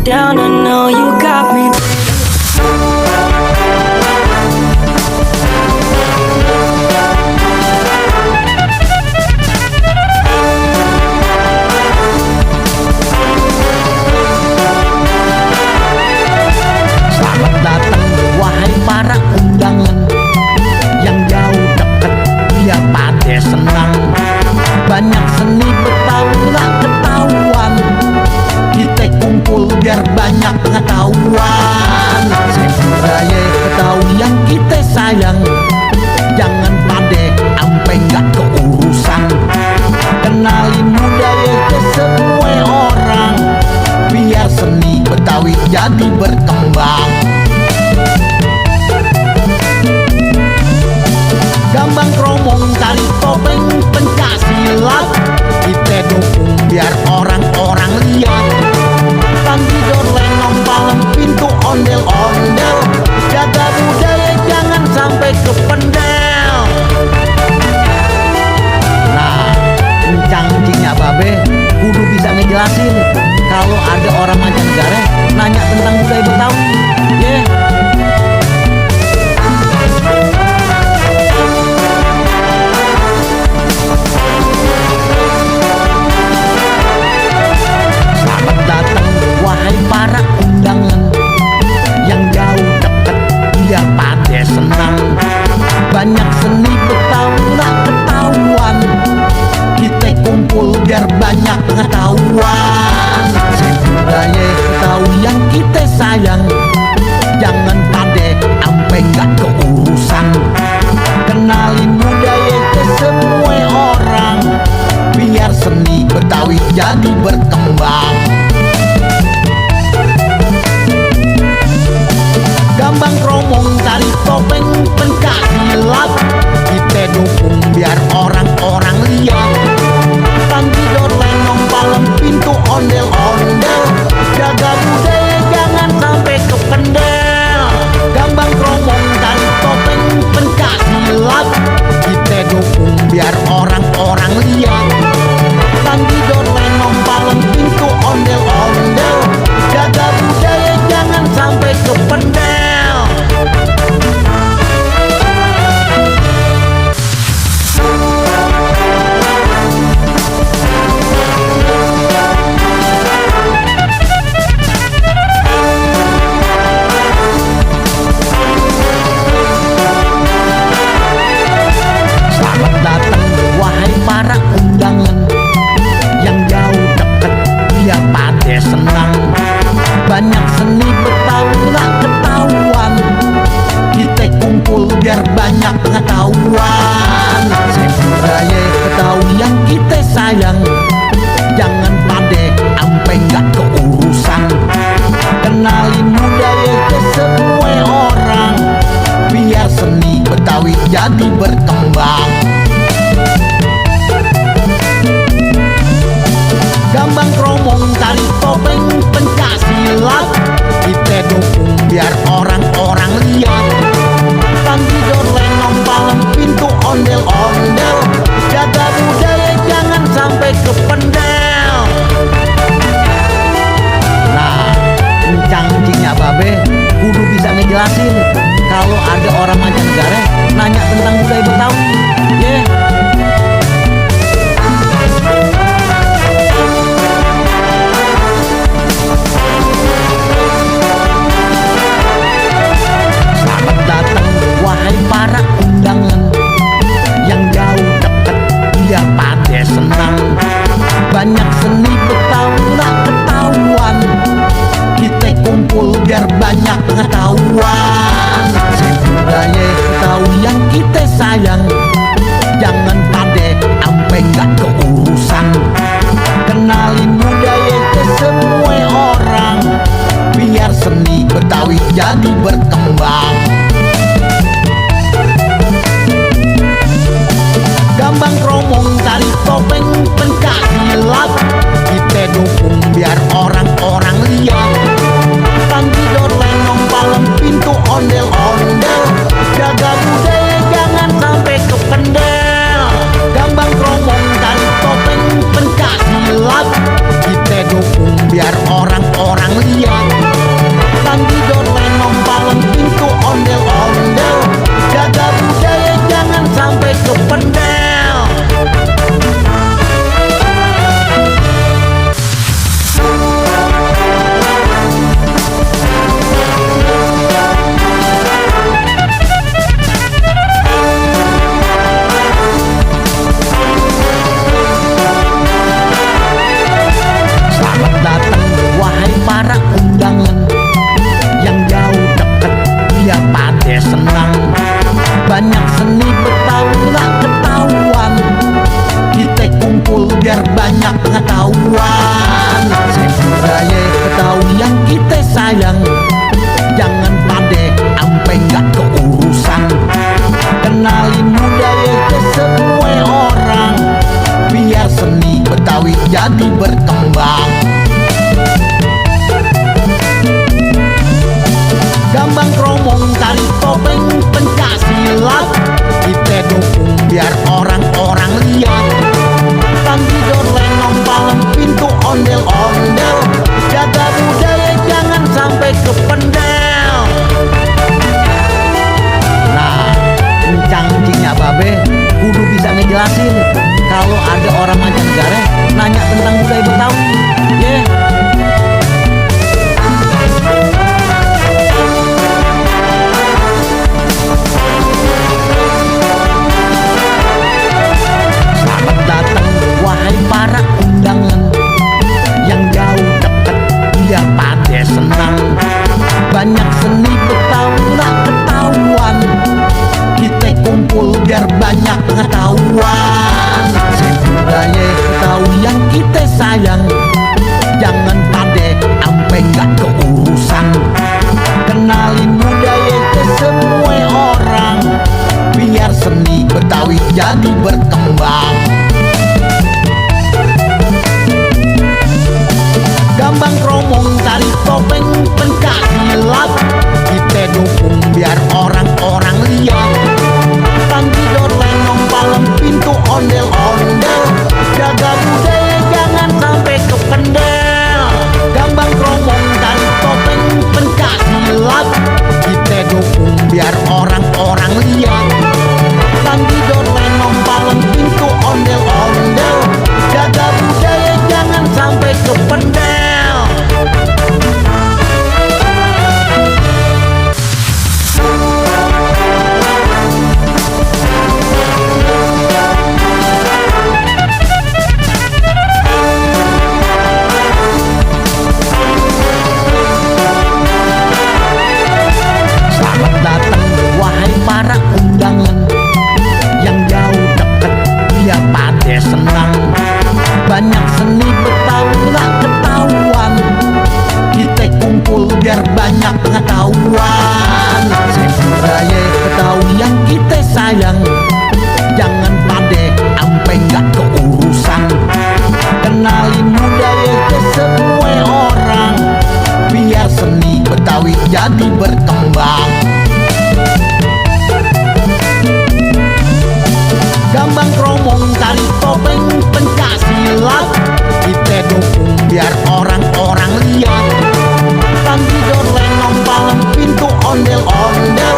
down, I know you got me. Selamat datang wahai para undangan yang jauh dekat, biar pada senang. Banyak seni Betawi nggak ketahuan, kita kumpul biar banyak pengetahuan. Budaya Betawi yang kita sayang, jangan pade ampe nggak keurusan. Kenalin budaya ke semua orang, biar seni Betawi jadi berkembang. Gambang kromong, tari topeng, pencaksilat, kita dukung biar orang-orang lihat. Tanggidor, lenong, palem, pintu, ondel-ondel, jaga budaya jangan sampai kependel. Nah, kencang-kencingnya babe kudu bisa ngejelasin kalau ada orang mancanegara nanya tentang budaya Betawi. Yeah. Para undangan yang jauh dekat, biar pada senang. Banyak seni Betawi nggak ketahuan, kita kumpul biar banyak pengetahuan. Budaya Betawi yang kita sayang, jangan pada ampe nggak keurusan. Kenalin budaya ke semua orang, biar seni Betawi jadi berkembang. Gambang kromong, tari topeng, pencaksilat, kita dukung biar orang-orang lihat. Tanggidor, lenong, palem, pintu, ondel-ondel, jaga budaya jangan sampai kependel. Gambang kromong, tari topeng, pencaksilat, kita dukung biar orang-orang lihat. Tanggidor, lenong, palem, pintu, ondel-ondel, jaga budaya jangan sampai kependel. Para undangan yang jauh dekat, biar pada senang. Banyak seni Betawi nggak ketahuan, kita kumpul biar banyak pengetahuan. Budaya Betawi yang kita sayang, jangan pade ampe nggak keurusan. Kenalin budaya ke semua orang, biar seni Betawi jadi berkembang. Gambang kromong, tari topeng, pencaksilat, kita dukung biar orang-orang lihat. Tanggidor, lenong, palem, pintu, ondel-ondel, jaga budaya jangan sampai kependel. Nah, kencang-kencingnya babe kudu bisa ngejelasin kalau ada orang mancanegara nanya tentang budaya Betawi. Yeah. Para undangan yang jauh dekat, biar pada senang. Banyak seni Betawi nggak ketahuan, kita kumpul biar banyak pengetahuan. Budaya Betawi yang kita sayang, jangan pade ampe nggak keurusan. Kenalin budaya ke semua orang, biar seni Betawi jadi berkembang. Gambang kromong, tari topeng, pencaksilat, kita dukung biar orang-orang lihat. Tanggidor, lenong, palem, pintu, ondel-ondel, jaga budaya jangan sampai kependel. Gambang kromong, tari topeng, pencaksilat, kita dukung biar orang-orang lihat. Banyak seni Betawi nggak ketahuan, kita kumpul biar banyak pengetahuan. Budaya Betawi yang kita sayang, jangan pade ampe nggak keurusan. Kenalin budaya ke semua orang, biar seni Betawi jadi berkembang. Gambang kromong, tari topeng, pencak silat, kita dukung biar orang-orang lihat. Tanggidor lenong palem pintu ondel-ondel, jaga budaya jangan sampai kependel. Nah, encang-encingnya babe kudu bisa ngejelasin kalau ada orang mancanegara nanya tentang budaya Betawi. Yeah. Para undangan yang jauh deket biar pada senang. Banyak seni Betawi nggak ketahuan, kita kumpul biar banyak pengetahuan. Budaya Betawi yang kita sayang, jangan pade ampe nggak keurusan. Kenalin budaya ke semua orang, biar seni Betawi jadi berkembang. Gambang kromong, tari topeng, pencak silat, kita dukung biar orang-orang lihat. Tanggidor lenong palem pintu ondel-ondel, jaga budaya jangan sampai kependel. Gambang kromong, tari topeng, pencak silat, kita dukung biar orang-orang lihat. Tanggidor lenong palem pintu ondel-ondel, jaga budaya jangan sampai kependel. Para undangan yang jauh deket biar pada senang. Banyak seni Betawi nggak ketahuan, kita kumpul biar banyak pengetahuan. Budaya Betawi yang kita sayang, jangan pade ampe nggak keurusan. Kenalin budaya ke semua orang, biar seni Betawi jadi berkembang. Gambang kromong, tari topeng, pencak silat, kita dukung biar orang-orang lihat. Tanggidor lenong palem pintu ondel-ondel,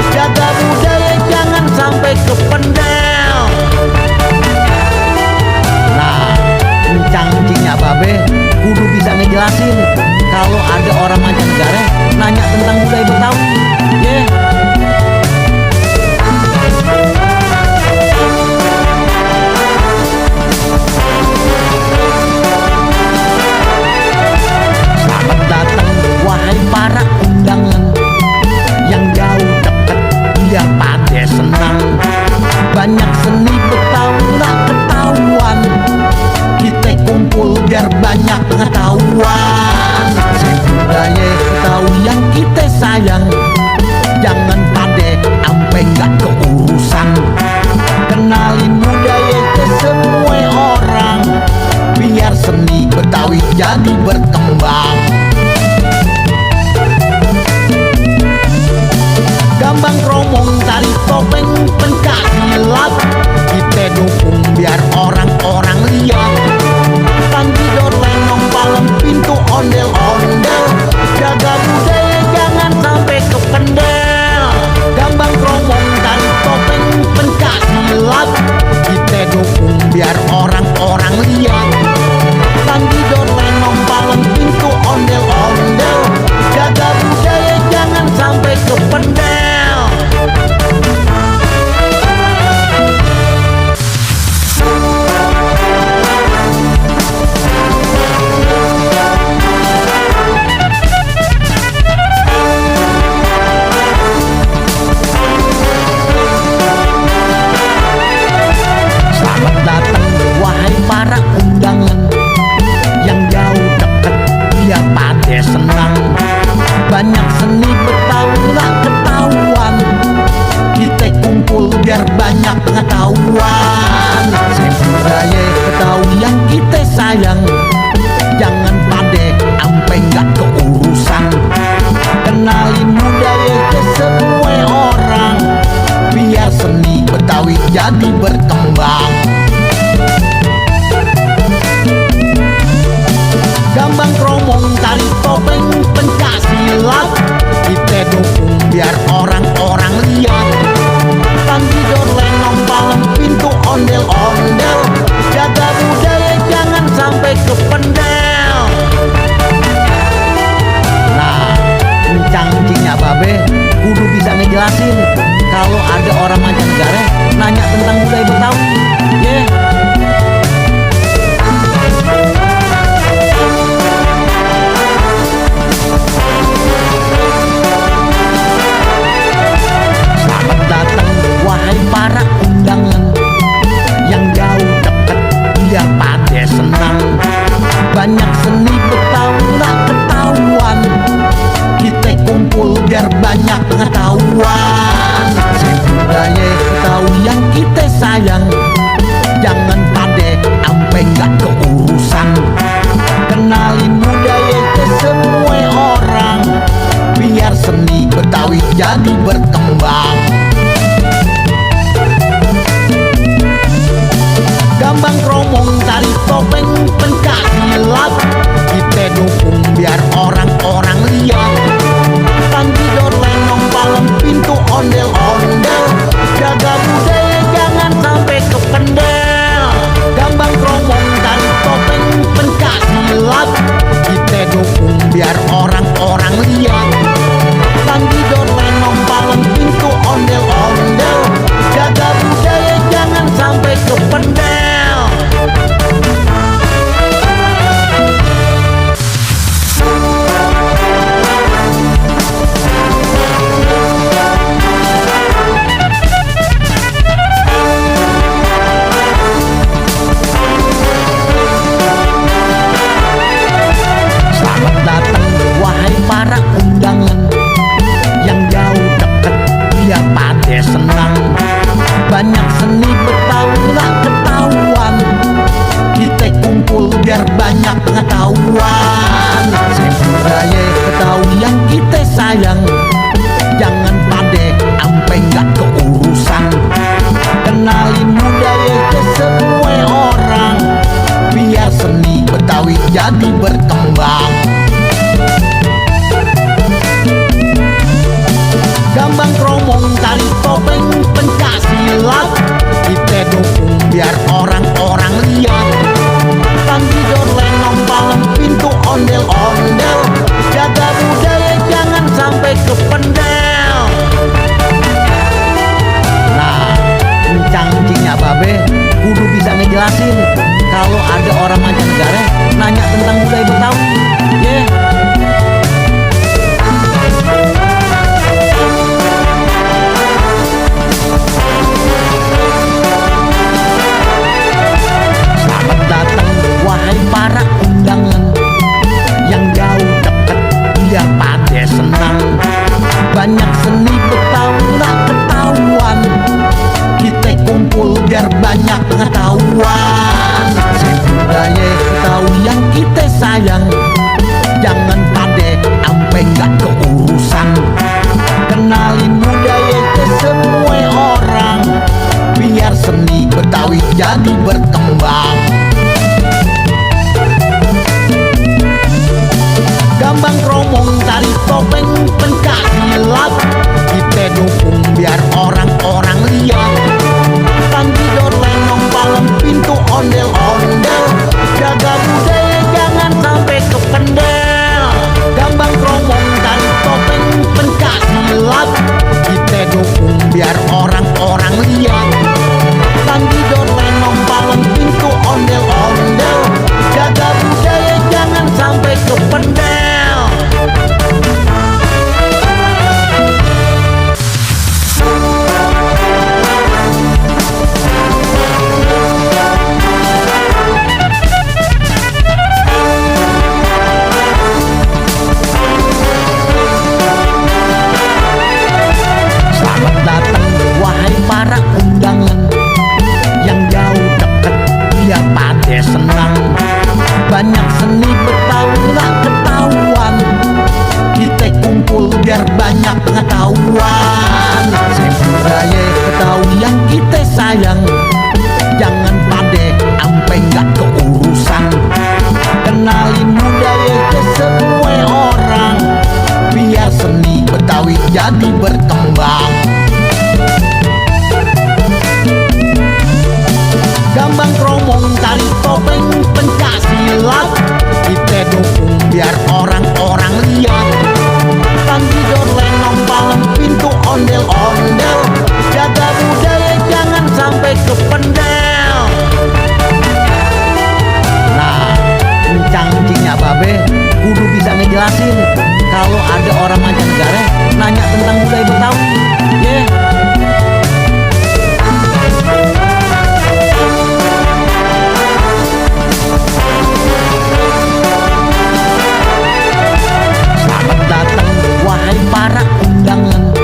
jaga budaya jangan sampai kependel. Nah, encang-encingnya babe kudu bisa ngejelasin kalau ada orang mancanegara nanya tentang budaya Betawi. Yeah. Para undangan yang jauh deket biar pada senang. Banyak seni Betawi nggak ketahuan, kita kumpul biar banyak pengetahuan. Budaya Betawi yang kita sayang, jangan pade ampe nggak keurusan. Kenalin budaya ke semua orang, biar seni Betawi jadi berkembang. Gambang kromong, tari topeng, pencak silat, kita dukung biar orang-orang lihat. Tanggidor lenong palem pintu ondel-ondel, jaga budaya jangan sampai kependel. Gambang kromong, tari topeng, pencak silat, kita dukung biar orang-orang lihat. Tanggidor lenong palem pintu ondel-ondel, jaga budaya jangan sampai kependel. banyak pengetahuan. Budaya Betawi yang kita sayang, jangan pade ampe nggak keurusan. Kenalin budaya ke semua orang, biar seni Betawi jadi berkembang. Gambang kromong, tari topeng, pencak silat, kita dukung biar orang-orang lihat. Tanggidor lenong palem pintu ondel-ondel, jaga budaya jangan sampai kependel. Nah, encang-encingnya babe kudu bisa ngejelasin kalau ada orang mancanegara nanya tentang budaya Betawi. Yeah. Wahai para undangan yang jauh dekat, biar pada senang. Banyak seni Betawi nggak ketahuan, kita kumpul biar banyak pengetahuan. Budaya Betawi yang kita sayang, jangan pada ampe nggak keurusan. Kenalin budaya ke semua orang, biar seni Betawi jadi berkembang. Gambang kromong, tari topeng, pencak silat, kita dukung biar orang-orang lihat. Tanggidor lenong palem pintu ondel-ondel, jaga budaya jangan sampai kependel. Gambang kromong, tari topeng, pencak silat, kita dukung biar orang-orang lihat. Tanggidor lenong palem pintu ondel-ondel, jaga budaya jangan sampai kependel. Para undangan yang jauh dekat, biar pada senang. Banyak seni Betawi nggak ketahuan, kita kumpul biar banyak pengetahuan. Budaya Betawi yang kita sayang, jangan pade ampe nggak keurusan. Kenalin budaya ke semua orang, biar seni Betawi jadi berkembang. Gambang kromong, tari topeng, pencak silat, kita dukung biar orang-orang lihat. Tanggidor lenong palem pintu ondel-ondel, jaga budaya jangan sampai kependel. Nah, encang-encingnya babe kudu bisa ngejelasin kalau ada orang mancanegara nanya tentang budaya Betawi. Yeah. Wahai para undangan yang jauh dekat, biar pada senang. Banyak seni Betawi nggak ketahuan, kita kumpul biar banyak pengetahuan. Budaya Betawi yang kita sayang, jangan pade ampe nggak keurusan. Kenalin budaya ke semua orang, biar seni Betawi jadi berkembang. Gambang kromong, tari topeng, pencak silat, kita dukung biar orang-orang lihat. Tanggidor lenong palem pintu ondel-ondel, jaga budaya jangan sampai kependel. Gambang kromong, tari topeng, pencak silat, kita dukung biar orang-orang lihat. Tanggidor lenong palem banyak seni Betawi nggak ketahuan. Kita kumpul biar banyak pengetahuan. Budaya Betawi yang kita sayang, jangan pade ampe nggak keurusan. Kenalin budaya ke semua orang, biar seni Betawi jadi berkembang. Gambang kromong, tari topeng, pencak silat, kita dukung biar orang-orang lihat. Tanggidor lenong palem pintu ondel-ondel, jaga budaya jangan sampai kependel. Nah, encang-encingnya babe kudu bisa ngejelasin kalau ada orang mancanegara nanya tentang budaya Betawi. Yeah. Para undangan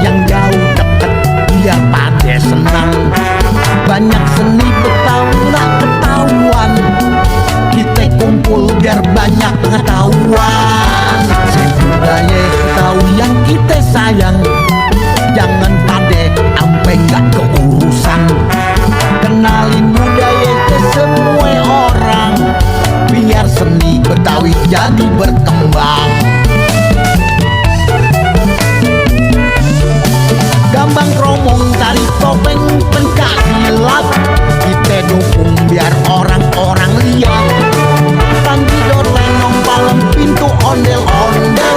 yang jauh deket biar pada senang. Banyak seni Betawi nggak ketahuan, kita kumpul biar banyak pengetahuan. Budaya Betawi yang kita sayang, jangan pade ampe nggak keurusan. Kenalin budaya ke semua orang, biar seni Betawi jadi berkembang. Gambang kromong, tari topeng, pencak silat, kita dukung biar orang-orang lihat. Tanggidor lenong palem pintu ondel-ondel,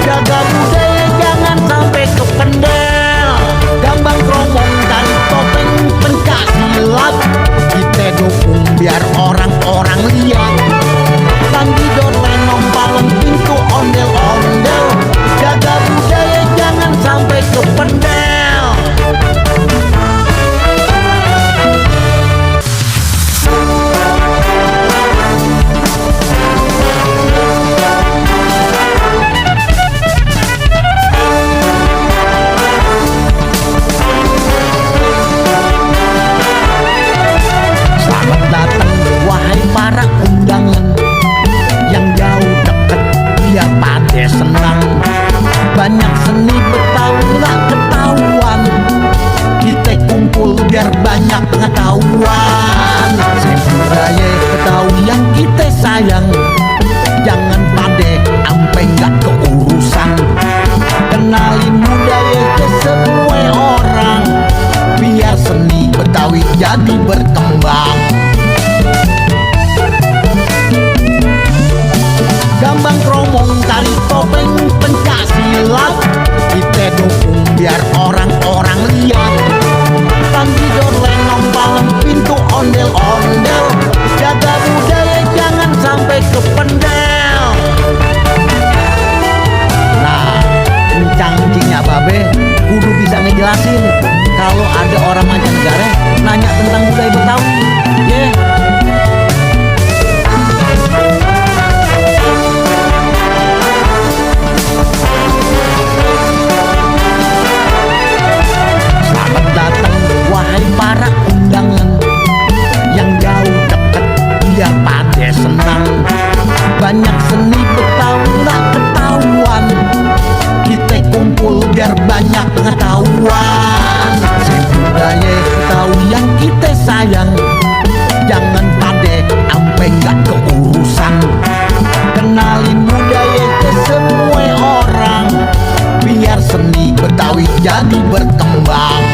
jaga budaya jangan sampai kependel. Gambang kromong, tari topeng, pencak silat, kita dukung biar orang-orang lihat. Tanggidor lenong palem pintu ondel-ondel, jaga budaya jangan sampai kependel. Para undangan yang jauh deket biar pada senang. Banyak seni Betawi nggak ketahuan, kita kumpul biar banyak pengetahuan. Budaya Betawi yang kita sayang, jangan pade ampe nggak keurusan. Kenalin budaya ke semua orang, biar seni Betawi jadi berkembang. Gambang kromong, tari topeng, pencak silat, kita dukung biar orang-orang lihat. Tanggidor lenong palem pintu ondel-ondel, jaga budaya jangan sampai kependel. Nah, encang-encingnya babe kudu bisa ngejelasin kalau ada orang mancanegara nanya tentang budaya Betawi. Yeah. Para undangan yang jauh deket biar pada senang. Banyak seni Betawi nggak ketahuan, kita kumpul biar banyak pengetahuan. Budaya Betawi yang kita sayang, jangan pade ampe nggak keurusan. Kenalin budaya ke semua orang, biar seni Betawi jadi berkembang.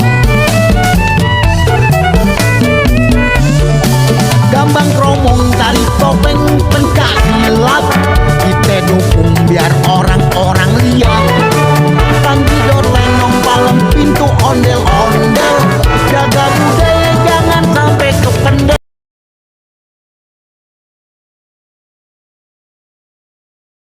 Gambang kromong, tari topeng, pencak silat, kita dukung biar orang-orang lihat. Tanggidor lenong palem pintu ondel